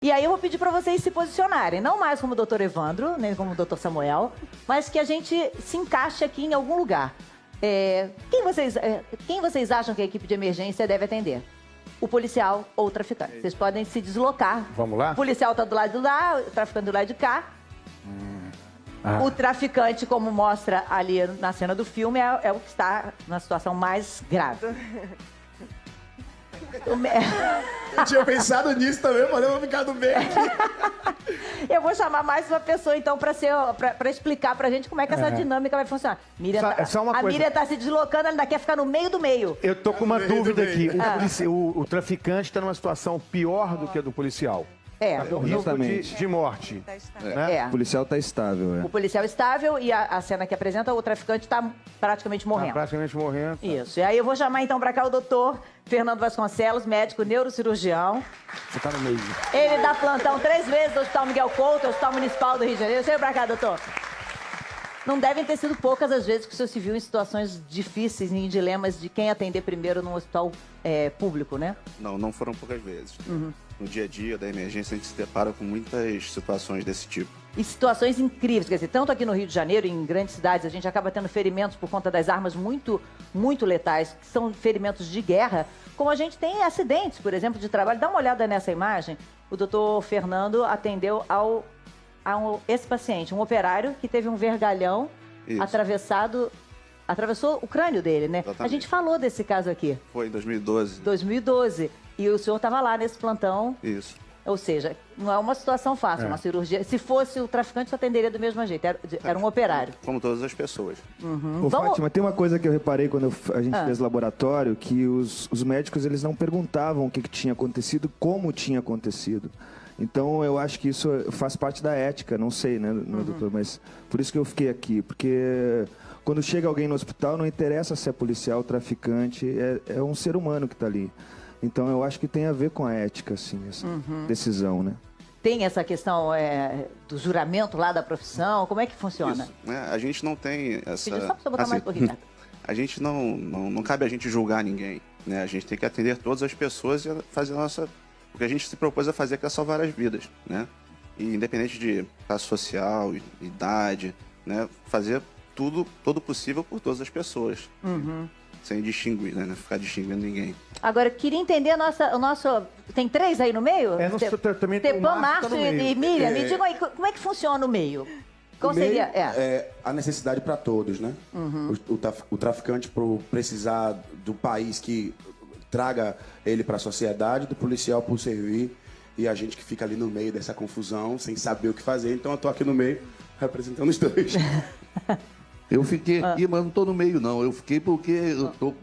E aí eu vou pedir para vocês se posicionarem, não mais como o doutor Evandro, nem como o doutor Samuel, mas que a gente se encaixe aqui em algum lugar. Quem vocês acham que a equipe de emergência deve atender? O policial ou o traficante? Vocês podem se deslocar. Vamos lá? O policial está do lado de lá, o traficante do lado de cá. O traficante, como mostra ali na cena do filme, é o que está na situação mais grave. Eu tinha pensado nisso também, mas eu vou ficar no meio aqui. Eu vou chamar mais uma pessoa, então, para explicar pra gente como é que essa dinâmica vai funcionar. A Miriam tá se deslocando, ela ainda quer ficar no meio do meio. Eu tô com uma dúvida aqui. O traficante está numa situação pior do que a do policial. No risco de morte. O policial está estável. O policial estável e a cena que apresenta, o traficante está praticamente morrendo. Praticamente morrendo. Isso. E aí eu vou chamar então para cá o doutor Fernando Vasconcelos, médico neurocirurgião. Você está no meio. Ele dá plantão 3 vezes do Hospital Miguel Couto, Hospital Municipal do Rio de Janeiro. Chega para cá, doutor. Não devem ter sido poucas as vezes que o senhor se viu em situações difíceis, em dilemas de quem atender primeiro num hospital público, né? Não foram poucas vezes. No dia a dia da emergência, a gente se depara com muitas situações desse tipo. E situações incríveis, quer dizer, tanto aqui no Rio de Janeiro, em grandes cidades, a gente acaba tendo ferimentos por conta das armas muito, muito letais, que são ferimentos de guerra, como a gente tem acidentes, por exemplo, de trabalho. Dá uma olhada nessa imagem. O doutor Fernando atendeu a esse paciente, um operário que teve um vergalhão atravessou o crânio dele, né? Exatamente. A gente falou desse caso aqui. Foi em 2012. 2012. E o senhor estava lá nesse plantão. Isso. Ou seja, não é uma situação fácil, uma cirurgia. Se fosse o traficante, só atenderia do mesmo jeito. Era um operário. Como todas as pessoas. Ô, Fátima, tem uma coisa que eu reparei quando a gente fez laboratório, que os médicos eles não perguntavam o que tinha acontecido, como tinha acontecido. Então, eu acho que isso faz parte da ética, não sei, né, doutor? Mas por isso que eu fiquei aqui, porque quando chega alguém no hospital, não interessa se é policial, traficante, é um ser humano que está ali. Então, eu acho que tem a ver com a ética, assim, essa decisão, né? Tem essa questão do juramento lá da profissão, como é que funciona? Isso, né? A gente não tem essa... Pediu só para você botar mais um pouquinho. A gente não cabe a gente julgar ninguém, né? A gente tem que atender todas as pessoas e fazer a nossa... O que a gente se propôs a fazer é salvar as vidas, né? E independente de classe social, idade, né? Fazer todo possível por todas as pessoas. Sem distinguir, né? Não ficar distinguindo ninguém. Agora, eu queria entender o nosso... Tem 3 aí no meio? Também tem o Márcio e Miriam. Me digam aí, como é que funciona o meio? Qual seria? É a necessidade para todos, né? O traficante, por precisar do país que traga ele para a sociedade, do policial por servir, e a gente que fica ali no meio dessa confusão, sem saber o que fazer. Então eu tô aqui no meio, representando os dois. Eu fiquei aqui, mas não tô no meio, não. Eu fiquei porque eu tô...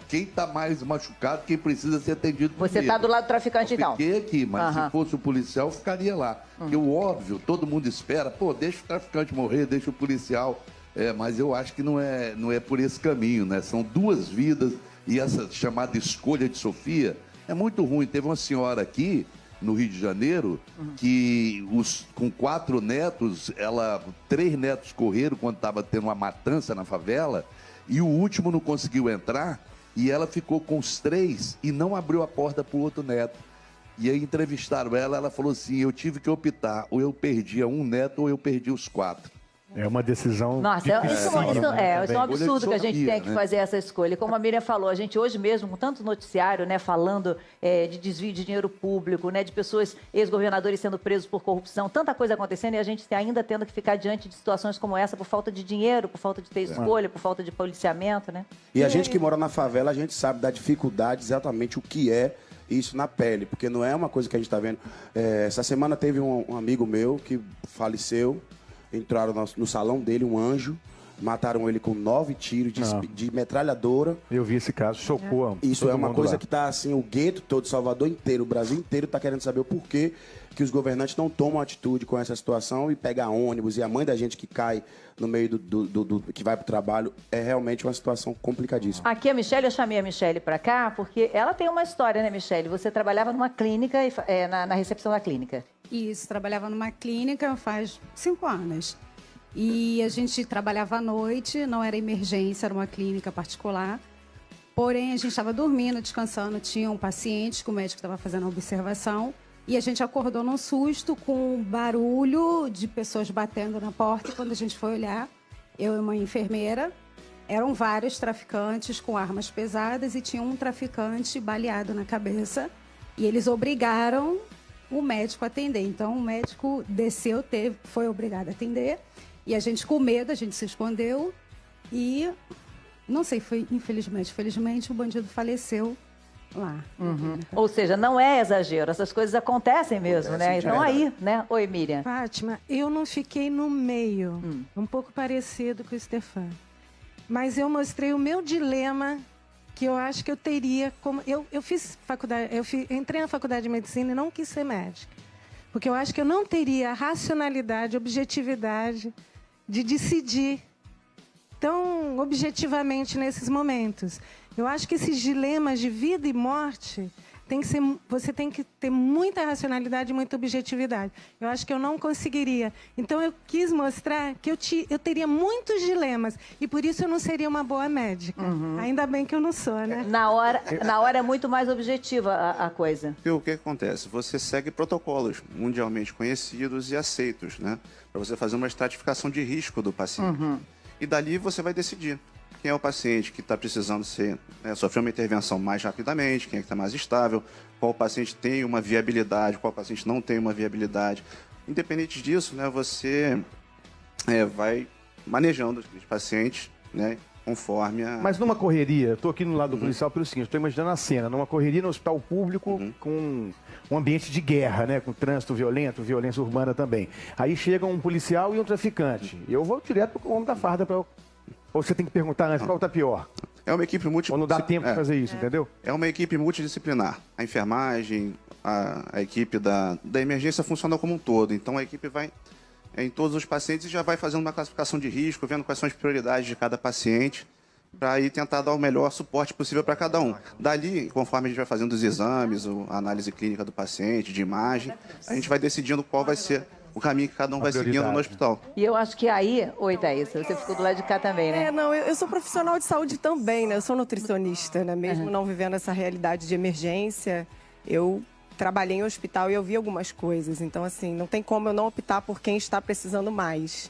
Quem tá mais machucado, quem precisa ser atendido Você primeiro. tá do lado do traficante, então? Eu fiquei aqui, mas se fosse o policial, eu ficaria lá. Porque o óbvio, todo mundo espera, deixa o traficante morrer, deixa o policial. Mas eu acho que não é por esse caminho, né? São 2 vidas, e essa chamada escolha de Sofia é muito ruim. Teve uma senhora aqui, no Rio de Janeiro, que com 4 netos, 3 netos correram quando estava tendo uma matança na favela, e o último não conseguiu entrar, e ela ficou com os 3 e não abriu a porta para o outro neto. E aí entrevistaram ela falou assim, eu tive que optar, ou eu perdia um neto ou eu perdi os 4. É uma decisão Nossa, isso é um absurdo que a gente tem que né? fazer essa escolha. Como a Miriam falou, a gente hoje mesmo, com tanto noticiário, né, falando de desvio de dinheiro público, né, de pessoas, ex-governadores sendo presos por corrupção, tanta coisa acontecendo, e a gente ainda tendo que ficar diante de situações como essa por falta de dinheiro, por falta de ter escolha, por falta de policiamento, né? E a gente que mora na favela, a gente sabe da dificuldade, exatamente o que é isso na pele, porque não é uma coisa que a gente está vendo. Essa semana teve um amigo meu que faleceu. Entraram no salão dele, um anjo, mataram ele com 9 tiros de metralhadora. Eu vi esse caso, chocou. Isso é uma coisa que tá assim, o gueto todo, Salvador inteiro, o Brasil inteiro tá querendo saber o porquê que os governantes não tomam atitude com essa situação e pegam ônibus, e a mãe da gente que cai no meio que vai pro trabalho, é realmente uma situação complicadíssima. Aqui a Michelle, eu chamei a Michelle para cá porque ela tem uma história, né, Michelle? Você trabalhava numa clínica, na recepção da clínica. Isso, trabalhava numa clínica faz 5 anos. E a gente trabalhava à noite, não era emergência, era uma clínica particular. Porém, a gente estava dormindo, descansando, tinha um paciente que o médico estava fazendo a observação. E a gente acordou num susto com um barulho de pessoas batendo na porta. E quando a gente foi olhar, eu e uma enfermeira, eram vários traficantes com armas pesadas e tinha um traficante baleado na cabeça. E eles obrigaram o médico a atender. Então, o médico desceu, foi obrigado a atender. E a gente, com medo, a gente se escondeu. E, não sei, felizmente, o bandido faleceu lá. Ou seja, não é exagero, essas coisas acontecem mesmo, né? Então aí, né? Oi, Miriam. Fátima, eu não fiquei no meio, um pouco parecido com o Stefan. Mas eu mostrei o meu dilema, que eu acho que eu teria como... Eu fiz faculdade, entrei na faculdade de medicina e não quis ser médica. Porque eu acho que eu não teria a racionalidade, objetividade de decidir tão objetivamente nesses momentos. Eu acho que esses dilemas de vida e morte você tem que ter muita racionalidade e muita objetividade. Eu acho que eu não conseguiria. Então, eu quis mostrar que eu teria muitos dilemas e, por isso, eu não seria uma boa médica. Ainda bem que eu não sou, né? Na hora é muito mais objetiva a coisa. E o que acontece? Você segue protocolos mundialmente conhecidos e aceitos, né? Para você fazer uma estratificação de risco do paciente. E dali você vai decidir quem é o paciente que está precisando sofrer uma intervenção mais rapidamente, quem é que está mais estável, qual paciente tem uma viabilidade, qual paciente não tem uma viabilidade. Independente disso, né, você vai manejando os pacientes, né, conforme a... Mas numa correria, estou aqui no lado do policial pelo seguinte, estou imaginando a cena, numa correria no hospital público com um ambiente de guerra, né, com trânsito violento, violência urbana também. Aí chega um policial e um traficante. Eu vou direto para o homem da farda para... Ou você tem que perguntar antes, qual está pior? É uma equipe multidisciplinar. Ou não dá tempo de fazer isso, entendeu? É uma equipe multidisciplinar. A enfermagem, a equipe da emergência funciona como um todo. Então, a equipe vai em todos os pacientes e já vai fazendo uma classificação de risco, vendo quais são as prioridades de cada paciente, para aí tentar dar o melhor suporte possível para cada um. Dali, conforme a gente vai fazendo os exames, a análise clínica do paciente, de imagem, a gente vai decidindo qual vai ser o caminho que cada um vai seguindo no hospital. E eu acho que aí... Oi, Thaís, você ficou do lado de cá também, né? Não, eu sou profissional de saúde também, né? Eu sou nutricionista, né? Mesmo não vivendo essa realidade de emergência, eu trabalhei em hospital e eu vi algumas coisas. Então, assim, não tem como eu não optar por quem está precisando mais.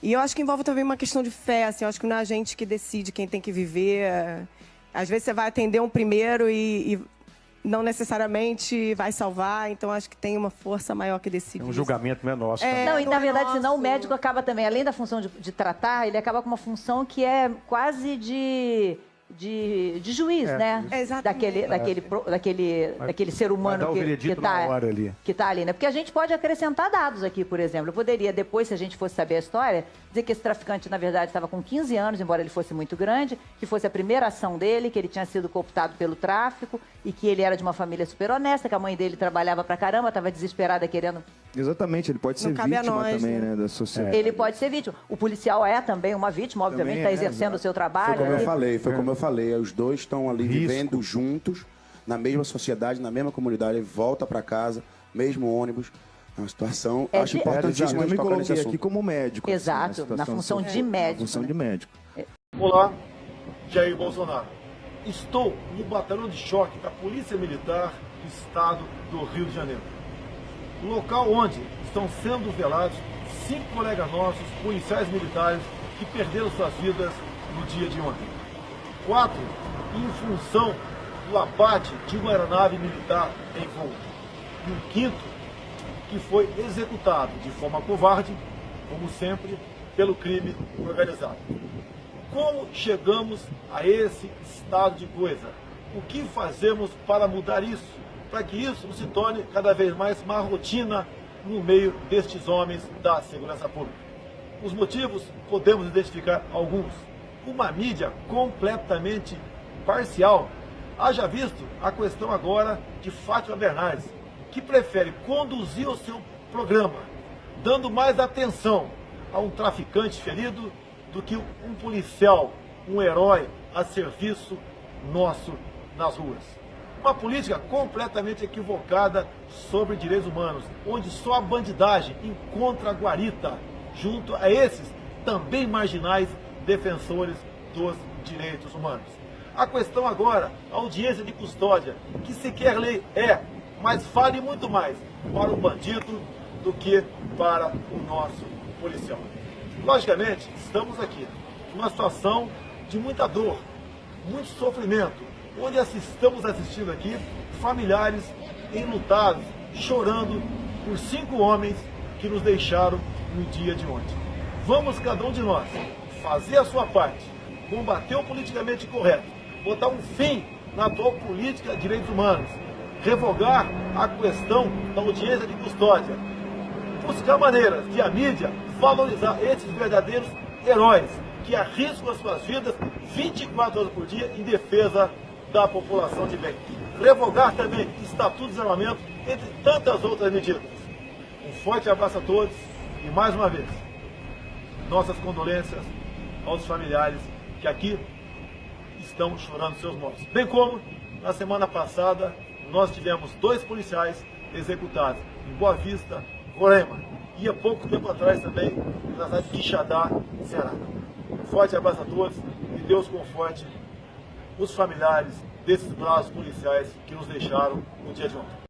E eu acho que envolve também uma questão de fé, assim. Eu acho que não é a gente que decide quem tem que viver. Às vezes você vai atender um primeiro e não necessariamente vai salvar, então acho que tem uma força maior que decide. É um julgamento não é nosso. Não, e na verdade, senão o médico acaba também, além da função de tratar, ele acaba com uma função que é quase de juiz, né? Exatamente. Daquele ser humano que tá ali, né? Porque a gente pode acrescentar dados aqui, por exemplo. Eu poderia, depois, se a gente fosse saber a história, dizer que esse traficante, na verdade, estava com 15 anos, embora ele fosse muito grande, que fosse a primeira ação dele, que ele tinha sido cooptado pelo tráfico e que ele era de uma família super honesta, que a mãe dele trabalhava pra caramba, estava desesperada querendo... Exatamente, ele pode ser vítima também, né, da sociedade. Ele pode ser vítima. O policial é também uma vítima, obviamente, está exercendo o seu trabalho. Foi como eu falei, os dois estão ali vivendo juntos, na mesma sociedade, na mesma comunidade, volta para casa, mesmo ônibus. É uma situação, acho importantíssimo. Eu me coloquei aqui como médico. Exato, na função de médico. Função de médico. Olá, Jair Bolsonaro. Estou no batalhão de choque da Polícia Militar do Estado do Rio de Janeiro. Local onde estão sendo velados 5 colegas nossos, policiais militares, que perderam suas vidas no dia de ontem. 4 em função do abate de uma aeronave militar em voo. E o 5º que foi executado de forma covarde, como sempre, pelo crime organizado. Como chegamos a esse estado de coisa? O que fazemos para mudar isso? Para que isso se torne cada vez mais uma rotina no meio destes homens da segurança pública. Os motivos podemos identificar alguns. Uma mídia completamente parcial. Haja visto a questão agora de Fátima Bernardes, que prefere conduzir o seu programa, dando mais atenção a um traficante ferido do que um policial, um herói a serviço nosso nas ruas. Uma política completamente equivocada sobre direitos humanos, onde só a bandidagem encontra guarita junto a esses também marginais defensores dos direitos humanos. A questão agora, a audiência de custódia, que sequer lei é, mas vale muito mais para o bandido do que para o nosso policial. Logicamente, estamos aqui numa situação de muita dor, muito sofrimento, onde estamos assistindo aqui familiares enlutados, chorando por 5 homens que nos deixaram no dia de ontem. Vamos, cada um de nós, fazer a sua parte, combater o politicamente correto, botar um fim na atual política de direitos humanos, revogar a questão da audiência de custódia, buscar maneiras de a mídia valorizar esses verdadeiros heróis que arriscam as suas vidas 24 horas por dia em defesa da população de bem. Revogar também estatuto de desarmamento, entre tantas outras medidas. Um forte abraço a todos e, mais uma vez, nossas condolências aos familiares que aqui estão chorando seus mortos. Bem como, na semana passada, nós tivemos 2 policiais executados em Boa Vista, Roraima, e há pouco tempo atrás também na cidade de Quixadá, Ceará. Um forte abraço a todos e Deus conforte os familiares desses bravos policiais que nos deixaram no dia de ontem.